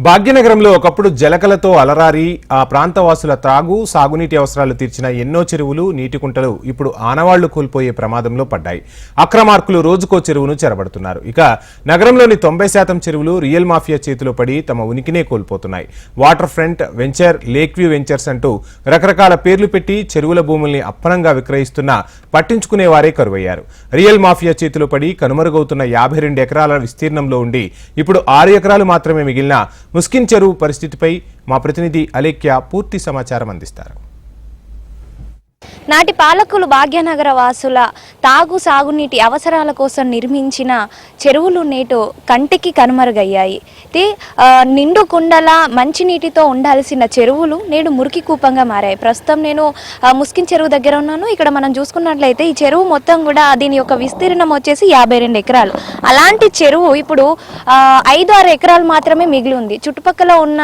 భాగ్యనగరంలో ఒకప్పుడు జలకలతో అలరారి ఆ ప్రాంతవాసుల త్రాగు సాగునీటి అవసరాలు తీర్చిన ఎన్నో చెరువులు నీటి కుంటలు ఇప్పుడు ఆనవాళ్లు కోల్పోయే ప్రమాదంలో పడ్డాయి. అక్రమార్కులు రోజుకో చెరువును చెరబడుతున్నారు. ఇక నగరంలోని 90% చెరువులు రియల్ మాఫియా చేతిలో పడి తమ ఉనికినే కోల్పోతున్నాయి. Water front venture, lake view ventures అంటూ రకరకాల పేర్లు పెట్టి చెరువుల భూముల్ని అప్పనంగా విక్రయిస్తున్నా పట్టించుకునేవారే కరువయ్యారు. రియల్ మాఫియా చేతిలో పడి కనుమరుగవుతున్న 52 ఎకరాల విస్తీర్ణంలో ఉండి ఇప్పుడు 6 ఎకరాలు మాత్రమే మిగిలిన ముస్కిన్ చెరువు పరిస్థితిపై మా ప్రతినిధి అలేఖ్య పూర్తి సమాచారం అందిస్తారు. నాటి పాలకులు భాగ్యనగర వాసుల తాగు సాగునీటి అవసరాల కోసం నిర్మించిన చెరువులు నేటు కంటికి కనుమరుగయ్యాయి. నిండు కుండల మంచినీటితో ఉండాల్సిన చెరువులు నేడు మురికి కూపంగా మారాయి. ప్రస్తుతం నేను ముస్కిన్ చెరువు దగ్గర ఉన్నాను. ఇక్కడ మనం చూసుకున్నట్లయితే ఈ చెరువు మొత్తం కూడా దీని యొక్క విస్తీర్ణం వచ్చేసి 52 ఎకరాలు. అలాంటి చెరువు ఇప్పుడు 5-6 ఎకరాలు మాత్రమే మిగిలి ఉంది. చుట్టుపక్కల ఉన్న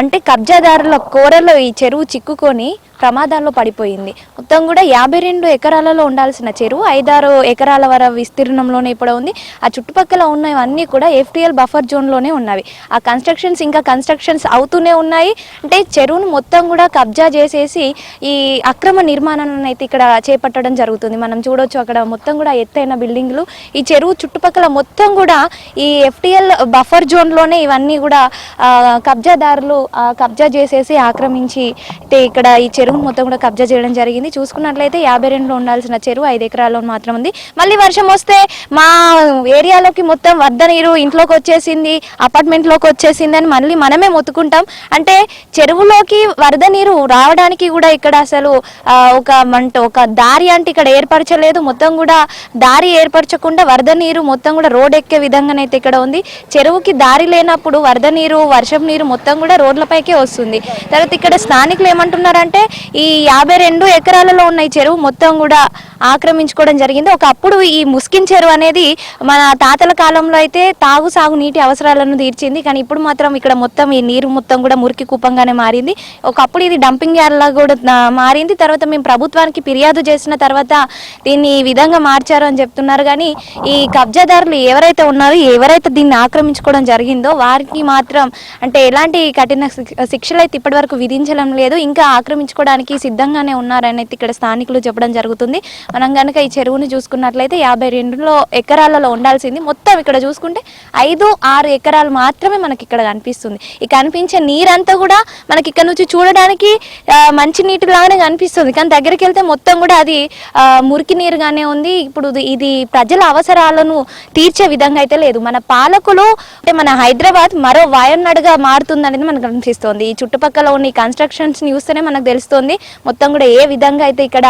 అంటే కబ్జాదారుల కోరలో ఈ చెరువు చిక్కుకొని ప్రమాదాల్లో పడిపోయింది. మొత్తం కూడా 52 ఎకరాలలో ఉండాల్సిన చెరువు 5-6 ఎకరాల వర విస్తీర్ణంలోనే ఇప్పుడు ఉంది. ఆ చుట్టుపక్కల ఉన్నవన్నీ కూడా FTL బఫర్ జోన్లోనే ఉన్నవి. ఆ కన్స్ట్రక్షన్స్ అవుతూనే ఉన్నాయి. అంటే చెరువును మొత్తం కూడా కబ్జా చేసేసి ఈ అక్రమ నిర్మాణాలను అయితే ఇక్కడ చేపట్టడం జరుగుతుంది. మనం చూడొచ్చు అక్కడ మొత్తం కూడా ఎత్తైన బిల్డింగ్లు. ఈ చెరువు చుట్టుపక్కల మొత్తం కూడా ఈ FTL బఫర్ జోన్లోనే ఇవన్నీ కూడా కబ్జాదారులు కబ్జా చేసేసి ఆక్రమించి ఇక్కడ ఈ చెరువు మొత్తం కూడా కబ్జా చేయడం జరిగింది. చూసుకున్నట్లయితే 52లో ఉండాల్సిన చెరువు 5 ఎకరాల్లో మాత్రం ఉంది. మళ్ళీ వర్షం వస్తే మా ఏరియాలోకి మొత్తం వరద నీరు ఇంట్లోకి వచ్చేసింది, అపార్ట్మెంట్లోకి వచ్చేసింది అని మళ్ళీ మనమే మొత్తుకుంటాం. అంటే చెరువులోకి వరద నీరు రావడానికి కూడా ఇక్కడ అసలు ఒక దారి అంటే ఇక్కడ ఏర్పరచలేదు. మొత్తం కూడా దారి ఏర్పరచకుండా వరద నీరు మొత్తం కూడా రోడ్ ఎక్కే విధంగానైతే ఇక్కడ ఉంది. చెరువుకి దారి లేనప్పుడు వరద నీరు, వర్షం నీరు మొత్తం కూడా రోడ్లపైకే వస్తుంది. తర్వాత ఇక్కడ స్థానికులు ఏమంటున్నారంటే ఈ 52 ఎకరాలలో ఉన్న ఈ చెరువు మొత్తం కూడా ఆక్రమించుకోవడం జరిగింది. ఒకప్పుడు ఈ ముస్కిన్ చెరువు అనేది మన తాతల కాలంలో అయితే తాగు సాగు నీటి అవసరాలను తీర్చింది. కానీ ఇప్పుడు మాత్రం ఇక్కడ మొత్తం ఈ నీరు మొత్తం కూడా మురికి కూపంగానే మారింది. ఒకప్పుడు ఇది డంపింగ్ యార్డ్లా కూడా మారింది. తర్వాత మేము ప్రభుత్వానికి ఫిర్యాదు చేసిన తర్వాత దీన్ని ఈ విధంగా మార్చారు అని చెప్తున్నారు. కానీ ఈ కబ్జాదారులు ఎవరైతే ఉన్నారో, ఎవరైతే దీన్ని ఆక్రమించుకోవడం జరిగిందో వారికి మాత్రం అంటే ఎలాంటి కఠిన శిక్షలు అయితే ఇప్పటి వరకు విధించడం లేదు. ఇంకా ఆక్రమించుకోవడానికి సిద్ధంగానే ఉన్నారని అయితే ఇక్కడ స్థానికులు చెప్పడం జరుగుతుంది. మనం కనుక ఈ చెరువుని చూసుకున్నట్లయితే 52 ఎకరాలలో ఉండాల్సింది మొత్తం ఇక్కడ చూసుకుంటే 5-6 ఎకరాలు మాత్రమే మనకి ఇక్కడ కనిపిస్తుంది. ఈ కనిపించే నీరంతా కూడా మనకి ఇక్కడ నుంచి చూడడానికి మంచి నీటిలాగానే కనిపిస్తుంది. కానీ దగ్గరికి వెళ్తే మొత్తం కూడా అది మురికి నీరుగానే ఉంది. ఇప్పుడు ఇది ప్రజల అవసరాలను తీర్చే విధంగా అయితే లేదు. మన పాలకులు అంటే మన హైదరాబాద్ మరో వాయనాడుగా మారుతుంది అనేది మనకు అనిపిస్తుంది. ఈ చుట్టుపక్కల ఉన్న ఈ కన్స్ట్రక్షన్స్ చూస్తేనే మనకు తెలుస్తుంది మొత్తం కూడా ఏ విధంగా అయితే ఇక్కడ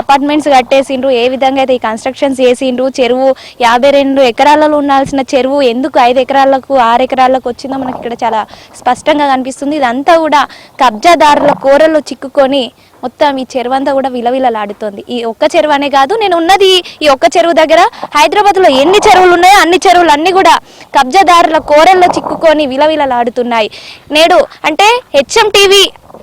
అపార్ట్మెంట్స్ కట్టేసిండ్రు, ఏ విధంగా అయితే ఈ కన్స్ట్రక్షన్స్ చేసిండ్రు. చెరువు 52 ఎకరాలలో ఉండాల్సిన చెరువు ఎందుకు 5 ఎకరాలకు 6 ఎకరాలకు వచ్చిందో మనకి ఇక్కడ చాలా స్పష్టంగా కనిపిస్తుంది. ఇదంతా కూడా కబ్జాదారుల కోరల్లో చిక్కుకొని మొత్తం ఈ చెరువు అంతా కూడా విలవిలలాడుతోంది. ఈ ఒక్క చెరువు అనే కాదు, నేను ఉన్నది ఈ ఒక్క చెరువు దగ్గర. హైదరాబాద్లో ఎన్ని చెరువులు ఉన్నాయో అన్ని చెరువులు అన్ని కూడా కబ్జాదారుల కోరల్లో చిక్కుకొని విలవిలలాడుతున్నాయి. నేడు అంటే HMTV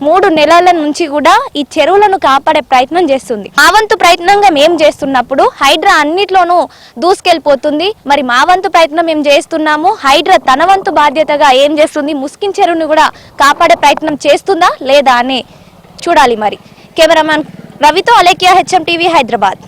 3 నెలల నుంచి కూడా ఈ చెరువులను కాపాడే ప్రయత్నం చేస్తుంది. మా వంతు ప్రయత్నంగా మేము చేస్తున్నప్పుడు హైడ్రా అన్నిట్లోనూ దూసుకెళ్ళిపోతుంది. మరి మా వంతు ప్రయత్నం మేము చేస్తున్నాము, హైడ్రా తన వంతు బాధ్యతగా ఏం చేస్తుంది, ముస్కిన్ చెరువుని కూడా కాపాడే ప్రయత్నం చేస్తుందా లేదా అని చూడాలి. మరి కెమెరామ్యాన్ రవితో అలేఖ్య, HMTV హైదరాబాద్.